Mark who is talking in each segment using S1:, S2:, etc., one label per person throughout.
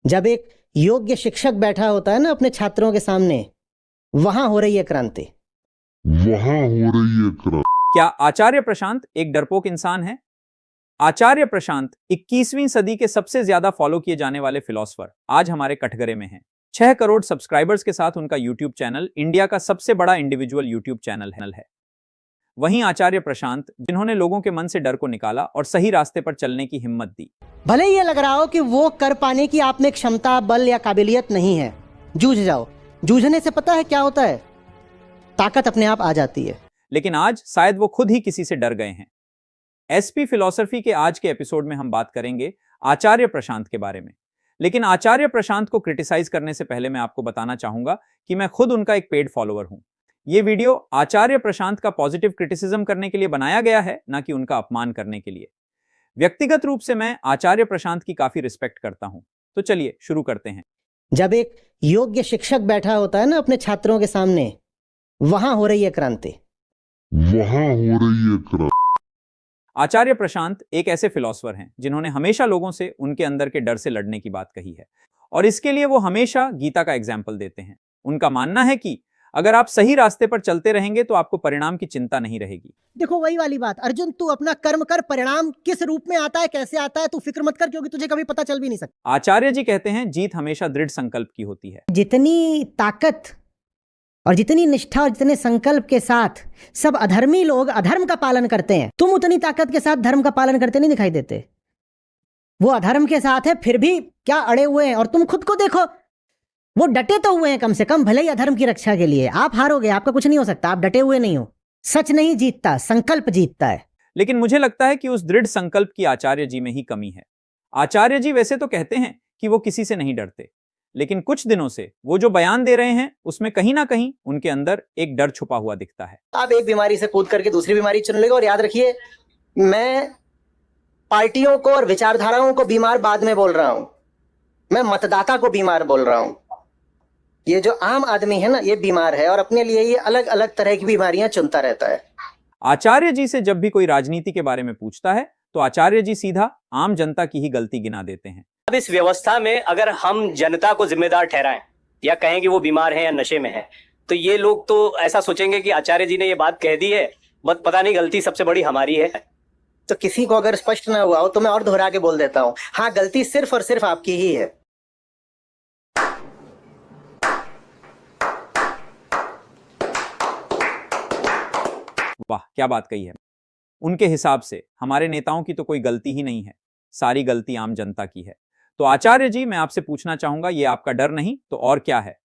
S1: जब एक योग्य शिक्षक बैठा होता है ना अपने छात्रों के सामने, वहां हो रही है क्रांति।
S2: क्या आचार्य प्रशांत एक डरपोक इंसान है? आचार्य प्रशांत 21वीं सदी के सबसे ज्यादा फॉलो किए जाने वाले फिलोसफर आज हमारे कटघरे में हैं। 6 करोड़ सब्सक्राइबर्स के साथ उनका यूट्यूब चैनल इंडिया का सबसे बड़ा इंडिविजुअल यूट्यूब चैनल है। वहीं आचार्य प्रशांत, जिन्होंने लोगों के मन से डर को निकाला और सही रास्ते पर चलने की हिम्मत दी।
S1: भले ही ये लग रहा हो कि वो कर पाने की आप में क्षमता, बल या काबिलियत नहीं है, जूझ जाओ। जूझने से पता है क्या होता है? ताकत अपने आप आ जाती है।
S2: लेकिन आज शायद वो खुद ही किसी से डर गए हैं। एसपी फिलॉसफी के आज के एपिसोड में हम बात करेंगे आचार्य प्रशांत के बारे में। लेकिन आचार्य प्रशांत को क्रिटिसाइज करने से पहले मैं आपको बताना चाहूंगा कि मैं खुद उनका एक पेड फॉलोअर हूं। यह वीडियो आचार्य प्रशांत का पॉजिटिव क्रिटिसिज्म करने के लिए बनाया गया है, ना कि उनका अपमान करने के लिए। व्यक्तिगत रूप से मैं आचार्य प्रशांत की काफी रिस्पेक्ट करता हूं। तो चलिए शुरू करते हैं।
S1: जब एक योग्य शिक्षक बैठा होता है ना अपने छात्रों के सामने, वहां हो रही है क्रांति।
S2: आचार्य प्रशांत एक ऐसे फिलोसफर हैं जिन्होंने हमेशा लोगों से उनके अंदर के डर से लड़ने की बात कही है, और इसके लिए वो हमेशा गीता का एग्जाम्पल देते हैं। उनका मानना है कि अगर आप सही रास्ते पर चलते रहेंगे तो आपको परिणाम की चिंता नहीं रहेगी।
S1: देखो वही वाली बात, अर्जुन तू अपना कर्म कर, परिणाम किस रूप में आता है, कैसे आता है, तू फिक्र मत कर, क्योंकि तुझे कभी पता चल भी नहीं सकता।
S2: आचार्य जी कहते हैं जीत हमेशा दृढ़ संकल्प की होती है।
S1: जितनी ताकत और जितनी निष्ठा और जितने संकल्प के साथ सब अधर्मी लोग अधर्म का पालन करते हैं, तुम उतनी ताकत के साथ धर्म का पालन करते नहीं दिखाई देते। वो अधर्म के साथ है, फिर भी क्या अड़े हुए हैं। और तुम खुद को देखो, वो डटे तो हुए हैं कम से कम, भले ही अधर्म की रक्षा के लिए। आप हारोगे, आपका कुछ नहीं हो सकता, आप डटे हुए नहीं हो। सच नहीं जीतता, संकल्प जीतता है।
S2: लेकिन मुझे लगता है कि उस दृढ़ संकल्प की आचार्य जी में ही कमी है। आचार्य जी वैसे तो कहते हैं कि वो किसी से नहीं डरते, लेकिन कुछ दिनों से वो जो बयान दे रहे हैं उसमें कहीं ना कहीं उनके अंदर एक डर छुपा हुआ दिखता है।
S1: आप एक बीमारी से कूद करके दूसरी बीमारी चुन लेगा। और याद रखिए, मैं पार्टियों को और विचारधाराओं को बीमार बाद में बोल रहा हूं, मैं मतदाता को बीमार बोल रहा हूं। ये जो आम आदमी है ना, ये बीमार है और अपने लिए ये अलग अलग तरह की बीमारियां चुनता रहता है।
S2: आचार्य जी से जब भी कोई राजनीति के बारे में पूछता है तो आचार्य जी सीधा आम जनता की ही गलती गिना देते हैं।
S3: अब इस व्यवस्था में अगर हम जनता को जिम्मेदार ठहराएं या कहें कि वो बीमार है या नशे में है, तो ये लोग तो ऐसा सोचेंगे कि आचार्य जी ने ये बात कह दी है, बट पता नहीं गलती सबसे बड़ी हमारी है।
S1: तो किसी को अगर स्पष्ट ना हुआ हो तो मैं और दोहरा के बोल देता हूं, हाँ, गलती सिर्फ और सिर्फ आपकी ही है।
S2: वाह, क्या बात कही है। उनके हिसाब से हमारे नेताओं की तो कोई गलती ही नहीं है, सारी गलती आम जनता की है। तो आचार्य जी, मैं आपसे पूछना चाहूंगा, ये आपका डर नहीं तो और क्या है?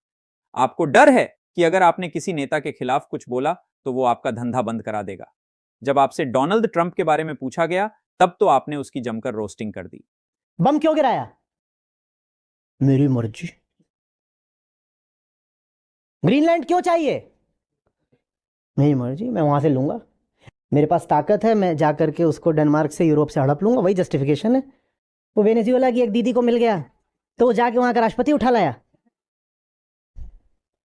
S2: आपको डर है कि अगर आपने किसी नेता के खिलाफ कुछ बोला तो वो आपका धंधा बंद करा देगा। जब आपसे डोनाल्ड ट्रंप के बारे में पूछा गया तब तो आपने उसकी जमकर रोस्टिंग कर दी।
S1: बम क्यों गिराया? मेरी मर्जी। ग्रीनलैंड क्यों चाहिए? मेरी मर्जी, मैं वहां से लूंगा। मेरे पास ताकत है, मैं जाकर के उसको डेनमार्क से, यूरोप से हड़प लूंगा। वही जस्टिफिकेशन है। वो वेनेजुएला की एक दीदी को मिल गया तो वो जाके वहां का राष्ट्रपति उठा लाया।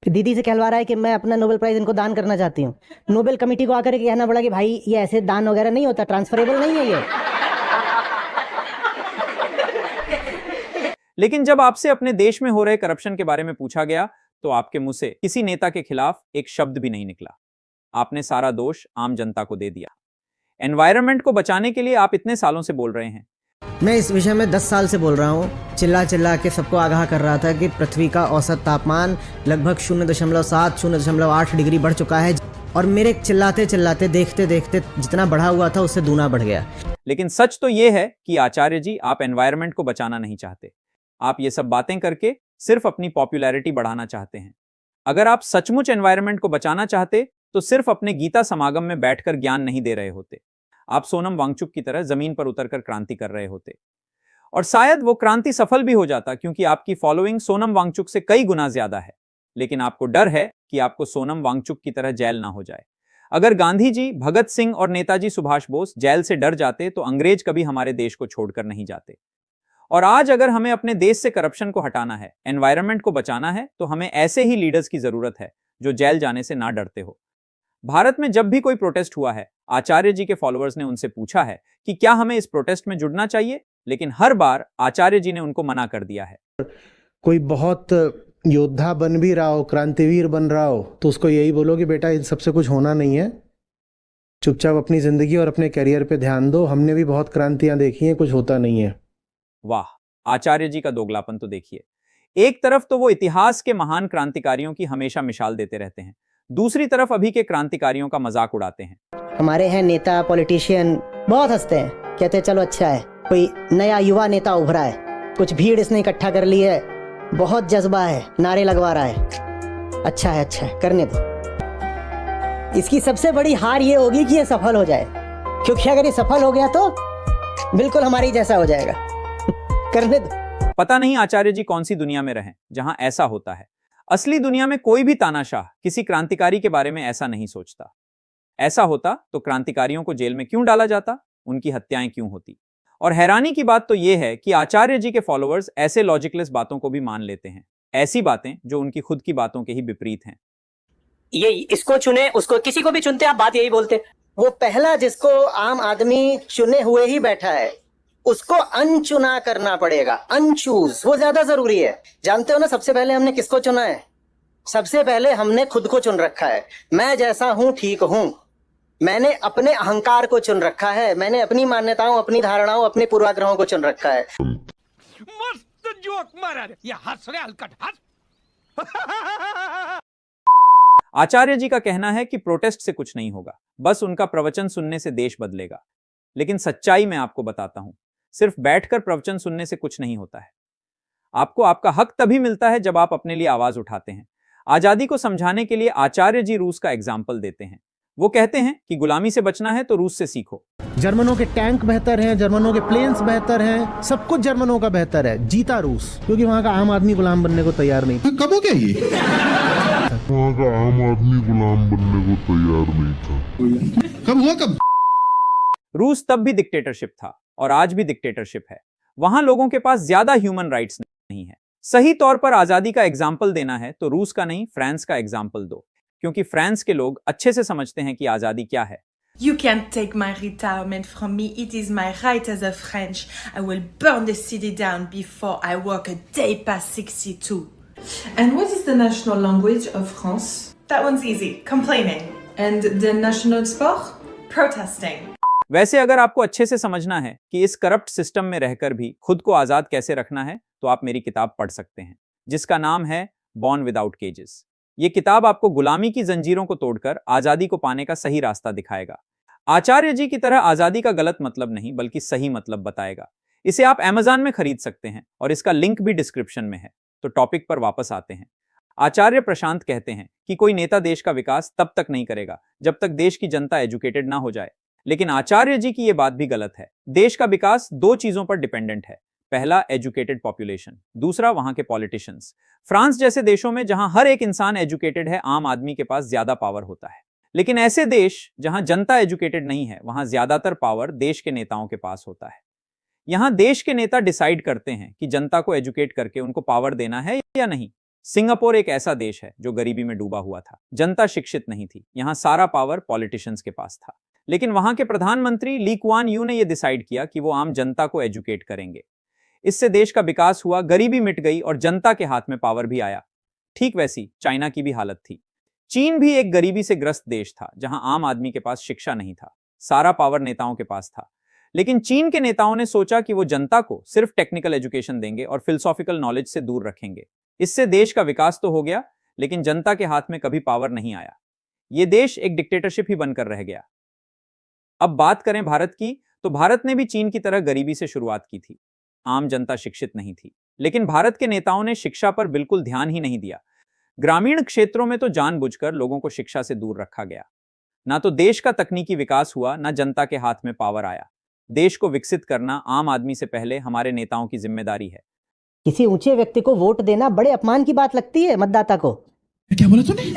S1: फिर दीदी से कहलवा रहा है कि मैं अपना नोबेल प्राइज इनको दान करना चाहती हूँ। नोबेल कमेटी को आकर के कहना पड़ा कि भाई ये ऐसे दान वगैरह नहीं होता, ट्रांसफरेबल नहीं है ये।
S2: लेकिन जब आपसे अपने देश में हो रहे करप्शन के बारे में पूछा गया तो आपके मुंह से किसी नेता के खिलाफ एक शब्द भी नहीं निकला। आपने सारा दोष आम जनता को दे दिया। एनवायरनमेंट को बचाने के लिए आप इतने सालों से बोल रहे हैं।
S1: मैं इस विषय में 10 साल से बोल रहा हूँ, चिल्ला चिल्ला के सबको आगाह कर रहा था कि पृथ्वी का औसत तापमान लगभग 0.7 0.8 डिग्री बढ़ चुका है। और मेरे चिल्लाते चिल्लाते देखते देखते जितना बढ़ा हुआ था उससे दूना बढ़ गया।
S2: लेकिन सच तो यह है कि आचार्य जी, आप एनवायरनमेंट को बचाना नहीं चाहते। आप ये सब बातें करके सिर्फ अपनी पॉपुलैरिटी बढ़ाना चाहते हैं। अगर आप सचमुच एनवायरनमेंट को बचाना चाहते तो सिर्फ अपने गीता समागम में बैठकर ज्ञान नहीं दे रहे होते। आप सोनम वांगचुक की तरह जमीन पर उतरकर क्रांति कर रहे होते, और शायद वो क्रांति सफल भी हो जाता, क्योंकि आपकी फॉलोइंग सोनम वांगचुक से कई गुना ज्यादा है। लेकिन आपको डर है कि आपको सोनम वांगचुक की तरह जेल ना हो जाए। अगर गांधी जी, भगत सिंह और नेताजी सुभाष बोस जेल से डर जाते तो अंग्रेज कभी हमारे देश को छोड़कर नहीं जाते। और आज अगर हमें अपने देश से करप्शन को हटाना है, एनवायरनमेंट को बचाना है, तो हमें ऐसे ही लीडर्स की जरूरत है जो जेल जाने से ना डरते हो। भारत में जब भी कोई प्रोटेस्ट हुआ है, आचार्य जी के फॉलोअर्स ने उनसे पूछा है कि क्या हमें इस प्रोटेस्ट में जुड़ना चाहिए लेकिन हर बार आचार्य जी ने उनको मना कर दिया है।
S4: कोई बहुत योद्धा बन भी रहा हो, क्रांतिवीर बन रहा हो, तो उसको यही बोलो कि बेटा इन सबसे कुछ होना नहीं है, चुपचाप अपनी जिंदगी और अपने करियर पे ध्यान दो। हमने भी बहुत क्रांतियां देखी हैं, कुछ होता नहीं है।
S2: वाह, आचार्य जी का दोगलापन तो देखिए। एक तरफ तो वो इतिहास के महान क्रांतिकारियों की हमेशा मिसाल देते रहते हैं, दूसरी तरफ अभी के क्रांतिकारियों का मजाक उड़ाते हैं।
S1: हमारे हैं नेता, पॉलिटिशियन, बहुत हंसते हैं, कहते हैं चलो अच्छा है, कोई नया युवा नेता उभरा है, कुछ भीड़ इसने इकट्ठा कर ली है, बहुत जज्बा है, नारे लगवा रहा है, अच्छा है करने दो। इसकी सबसे बड़ी हार ये होगी कि ये सफल हो जाए, क्योंकि अगर ये सफल हो गया तो बिल्कुल हमारी जैसा हो जाएगा। करने दो।
S2: पता नहीं आचार्य जी कौन सी दुनिया में रहें जहां ऐसा होता है। असली दुनिया में कोई भी तानाशाह किसी क्रांतिकारी के बारे में ऐसा नहीं सोचता। ऐसा होता तो क्रांतिकारियों को जेल में क्यों डाला जाता, उनकी हत्याएं क्यों होती। और हैरानी की बात तो यह है कि आचार्य जी के फॉलोअर्स ऐसे लॉजिकलेस बातों को भी मान लेते हैं, ऐसी बातें जो उनकी खुद की बातों के ही विपरीत हैं।
S3: ये इसको चुने, उसको, किसी को भी चुनते आप बात यही बोलते।
S1: वो पहला जिसको आम आदमी चुने हुए ही बैठा है, उसको अनचुना करना पड़ेगा। अनचूज वो ज्यादा जरूरी है। जानते हो ना सबसे पहले हमने किसको चुना है? सबसे पहले हमने खुद को चुन रखा है। मैं जैसा हूं ठीक हूं। मैंने अपने अहंकार को चुन रखा है, मैंने अपनी मान्यताओं, अपनी धारणाओं, अपने पूर्वाग्रहों को चुन रखा है।
S5: मस्त जोक मारा रे, ये हंस रहे हलकट हंस।
S2: आचार्य जी का कहना है कि प्रोटेस्ट से कुछ नहीं होगा, बस उनका प्रवचन सुनने से देश बदलेगा। लेकिन सच्चाई मैं आपको बताता हूं, सिर्फ बैठकर प्रवचन सुनने से कुछ नहीं होता है। आपको आपका हक तभी मिलता है जब आप अपने लिए आवाज उठाते हैं। आजादी को समझाने के लिए आचार्य जी रूस का एग्जाम्पल देते हैं। वो कहते हैं कि गुलामी से बचना है तो रूस से सीखो।
S4: जर्मनों के टैंक बेहतर हैं, जर्मनों के प्लेन्स बेहतर हैं, सब कुछ जर्मनों का बेहतर है। जीता रूस, क्योंकि वहां का आम आदमी गुलाम बनने को तैयार नहीं।
S6: कब हो गया ये? वहाँ का आम आदमी गुलाम बनने को तैयार नहीं था। कब हुआ कब?
S2: रूस तब भी डिक्टेटरशिप था और आज भी डिक्टेटरशिप है। वहां लोगों के पास ज्यादा ह्यूमन राइट्स नहीं है। सही तौर पर आजादी का एग्जाम्पल देना है तो रूस का नहीं, फ्रांस का एग्जाम्पल दो, क्योंकि फ्रांस के लोग अच्छे से समझते हैं कि आजादी क्या है।
S7: You can't take my retirement from me. It is my right as a French. I will burn the city down before I work a day past 62. And what is the national language of France? That one's easy. Complaining. And the national sport? Protesting.
S2: वैसे अगर आपको अच्छे से समझना है कि इस corrupt system में रहकर भी खुद को आजाद कैसे रखना है, तो आप मेरी किताब पढ़ सकते हैं, जिसका नाम है बॉर्न विदाउट केजेस। ये किताब आपको गुलामी की जंजीरों को तोड़कर आजादी को पाने का सही रास्ता दिखाएगा। आचार्य जी की तरह आजादी का गलत मतलब नहीं, बल्कि सही मतलब बताएगा। इसे आप अमेज़न में खरीद सकते हैं और इसका लिंक भी डिस्क्रिप्शन में है। तो टॉपिक पर वापस आते हैं। आचार्य प्रशांत कहते हैं कि कोई नेता देश का विकास तब तक नहीं करेगा जब तक देश की जनता एजुकेटेड ना हो जाए। लेकिन आचार्य जी की यह बात भी गलत है। देश का विकास दो चीजों पर डिपेंडेंट है। पहला, एजुकेटेड पॉपुलेशन, दूसरा वहां के पॉलिटिशियंस। फ्रांस जैसे देशों में जहां हर एक इंसान एजुकेटेड है, आम आदमी के पास ज्यादा पावर होता है। लेकिन ऐसे देश जहां जनता एजुकेटेड नहीं है, वहां ज्यादातर पावर देश के नेताओं के पास होता है। यहां देश के नेता डिसाइड करते हैं कि जनता को एजुकेट करके उनको पावर देना है या नहीं। सिंगापुर एक ऐसा देश है जो गरीबी में डूबा हुआ था, जनता शिक्षित नहीं थी, यहां सारा पावर पॉलिटिशियंस के पास था। लेकिन वहां के प्रधानमंत्री ली कुआन यू ने यह डिसाइड किया कि वो आम जनता को एजुकेट करेंगे। इससे देश का विकास हुआ, गरीबी मिट गई और जनता के हाथ में पावर भी आया। ठीक वैसी चाइना की भी हालत थी। चीन भी एक गरीबी से ग्रस्त देश था, जहां आम आदमी के पास शिक्षा नहीं था, सारा पावर नेताओं के पास था। लेकिन चीन के नेताओं ने सोचा कि वो जनता को सिर्फ टेक्निकल एजुकेशन देंगे और फिलोसॉफिकल नॉलेज से दूर रखेंगे। इससे देश का विकास तो हो गया, लेकिन जनता के हाथ में कभी पावर नहीं आया। यह देश एक डिक्टेटरशिप ही बनकर रह गया। अब बात करें भारत की, तो भारत ने भी चीन की तरह गरीबी से शुरुआत की थी। आम जनता शिक्षित नहीं थी, लेकिन भारत के नेताओं ने शिक्षा पर बिल्कुल ध्यान ही नहीं दिया। ग्रामीण क्षेत्रों में तो जानबूझकर लोगों को शिक्षा से दूर रखा गया। ना तो देश का तकनीकी विकास हुआ, ना जनता के हाथ में पावर आया। देश को विकसित करना आम आदमी से पहले हमारे नेताओं की जिम्मेदारी है।
S1: किसी ऊंचे व्यक्ति को वोट देना बड़े अपमान की बात लगती है मतदाता को।
S6: क्या बोला तूने?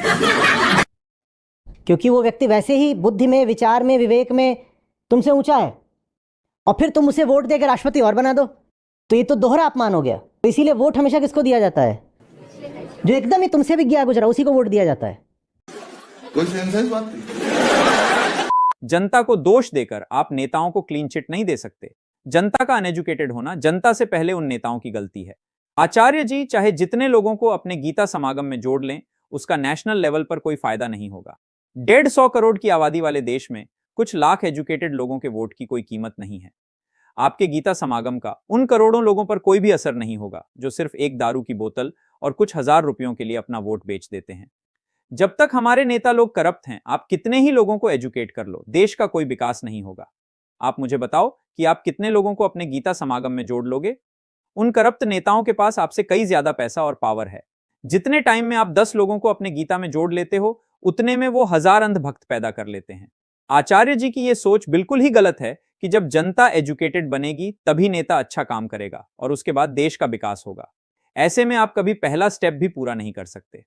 S1: क्योंकि वो व्यक्ति वैसे ही बुद्धि में, विचार में, विवेक में तुमसे ऊंचा है, और फिर तुम उसे वोट देकर राष्ट्रपति और बना दो, तो ये तो दोहरा अपमान हो गया। तो इसीलिए वोट हमेशा किसको दिया जाता है? जो एकदम ही तुमसे भी गया गुजरा, उसी को वोट दिया जाता है।
S6: कोई सेंस है इस बात की?
S2: जनता को दोष देकर आप नेताओं को क्लीन चिट नहीं दे सकते। जनता का अनएजुकेटेड होना जनता से पहले उन नेताओं की गलती है। आचार्य जी चाहे जितने लोगों को अपने गीता समागम में जोड़ लें, उसका नेशनल लेवल पर कोई फायदा नहीं होगा। 150 करोड़ की आबादी वाले देश में कुछ लाख एजुकेटेड लोगों के वोट की कोई कीमत नहीं है। आपके गीता समागम का उन करोड़ों लोगों पर कोई भी असर नहीं होगा जो सिर्फ एक दारू की बोतल और कुछ हजार रुपयों के लिए अपना वोट बेच देते हैं। जब तक हमारे नेता लोग करप्ट हैं, आप कितने ही लोगों को एजुकेट कर लो, देश का कोई विकास नहीं होगा। आप मुझे बताओ कि आप कितने लोगों को अपने गीता समागम में जोड़ लोगे? उन करप्ट नेताओं के पास आपसे कई ज्यादा पैसा और पावर है। जितने टाइम में आप 10 लोगों को अपने गीता में जोड़ लेते हो, उतने में वो 1000 अंधभक्त पैदा कर लेते हैं। आचार्य जी की ये सोच बिल्कुल ही गलत है कि जब जनता एजुकेटेड बनेगी तभी नेता अच्छा काम करेगा और उसके बाद देश का विकास होगा। ऐसे में आप कभी पहला स्टेप भी पूरा नहीं कर सकते,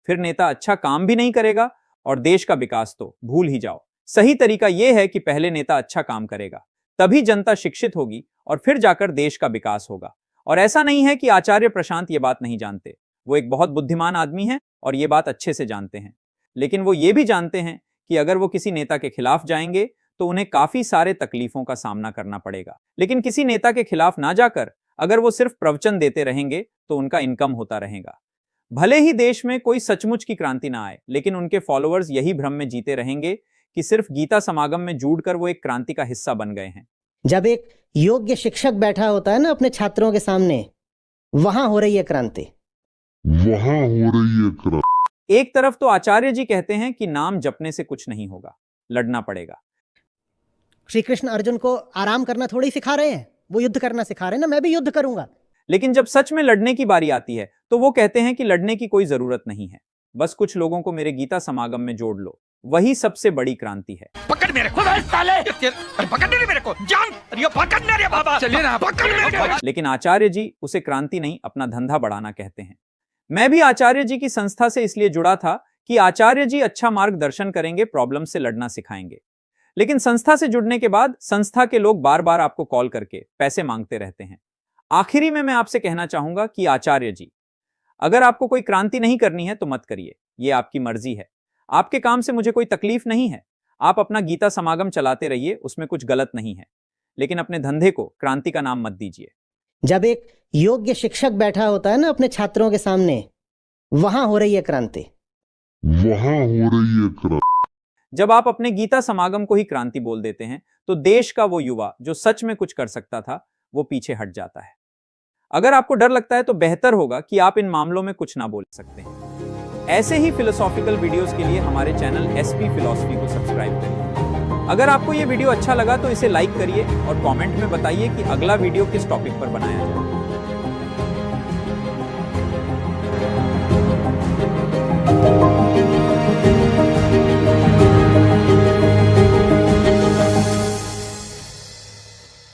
S2: फिर नेता अच्छा काम भी नहीं करेगा और देश का विकास तो भूल ही जाओ। सही तरीका यह है कि पहले नेता अच्छा काम करेगा, तभी जनता शिक्षित होगी और फिर जाकर देश का विकास होगा। और ऐसा नहीं है कि आचार्य प्रशांत ये बात नहीं जानते, वो एक बहुत बुद्धिमान आदमी है और ये बात अच्छे से जानते हैं। लेकिन वो ये भी जानते हैं कि अगर वो किसी नेता के खिलाफ जाएंगे तो उन्हें काफी सारे तकलीफों का सामना करना पड़ेगा। लेकिन किसी नेता के खिलाफ ना जाकर अगर वो सिर्फ प्रवचन देते रहेंगे तो उनका इनकम होता रहेगा। भले ही देश में कोई सचमुच की क्रांति ना आए, लेकिन उनके फॉलोअर्स यही भ्रम में जीते रहेंगे कि सिर्फ गीता समागम में जुड़कर वो एक क्रांति का हिस्सा बन गए हैं।
S1: जब एक योग्य शिक्षक बैठा होता है ना अपने छात्रों के सामने, वहां हो रही है क्रांति।
S6: वहां हो रही है क्रांति।
S2: एक तरफ तो आचार्य जी कहते हैं कि नाम जपने से कुछ नहीं होगा, लड़ना पड़ेगा।
S1: श्री कृष्ण अर्जुन को आराम करना थोड़ी सिखा रहे हैं, वो युद्ध करना सिखा रहे हैं ना, मैं भी युद्ध करूंगा।
S2: लेकिन जब सच में लड़ने की बारी आती है तो वो कहते हैं कि लड़ने की कोई जरूरत नहीं है, बस कुछ लोगों को मेरे गीता समागम में जोड़ लो, वही सबसे बड़ी क्रांति है।
S5: पकड़ मेरे को साले, अरे पकड़ने रे मेरे को, जान, अरे पकड़ने रे बाबा, चलिए ना, पकड़ मेरे को।
S2: लेकिन आचार्य जी उसे क्रांति नहीं, अपना धंधा बढ़ाना कहते हैं। मैं भी आचार्य जी की संस्था से इसलिए जुड़ा था कि आचार्य जी अच्छा मार्गदर्शन करेंगे, प्रॉब्लम से लड़ना सिखाएंगे। लेकिन संस्था से जुड़ने के बाद संस्था के लोग बार बार आपको कॉल करके पैसे मांगते रहते हैं। आखिरी में मैं आपसे कहना चाहूंगा कि आचार्य जी, अगर आपको कोई क्रांति नहीं करनी है तो मत करिए, ये आपकी मर्जी है। आपके काम से मुझे कोई तकलीफ नहीं है, आप अपना गीता समागम चलाते रहिए, उसमें कुछ गलत नहीं है, लेकिन अपने धंधे को क्रांति का नाम मत दीजिए।
S1: जब एक योग्य शिक्षक बैठा होता है ना अपने छात्रों के सामने, वहां हो रही है क्रांति।
S6: वहां हो रही है क्रांति।
S2: जब आप अपने गीता समागम को ही क्रांति बोल देते हैं तो देश का वो युवा जो सच में कुछ कर सकता था वो पीछे हट जाता है। अगर आपको डर लगता है तो बेहतर होगा कि आप इन मामलों में कुछ ना बोल सकते हैं। ऐसे ही फिलोसॉफिकल वीडियोस के लिए हमारे चैनल एसपी फिलॉसफी को सब्सक्राइब करिए। अगर आपको ये वीडियो अच्छा लगा तो इसे लाइक करिए और कमेंट में बताइए कि अगला वीडियो किस टॉपिक पर बनाया जाए।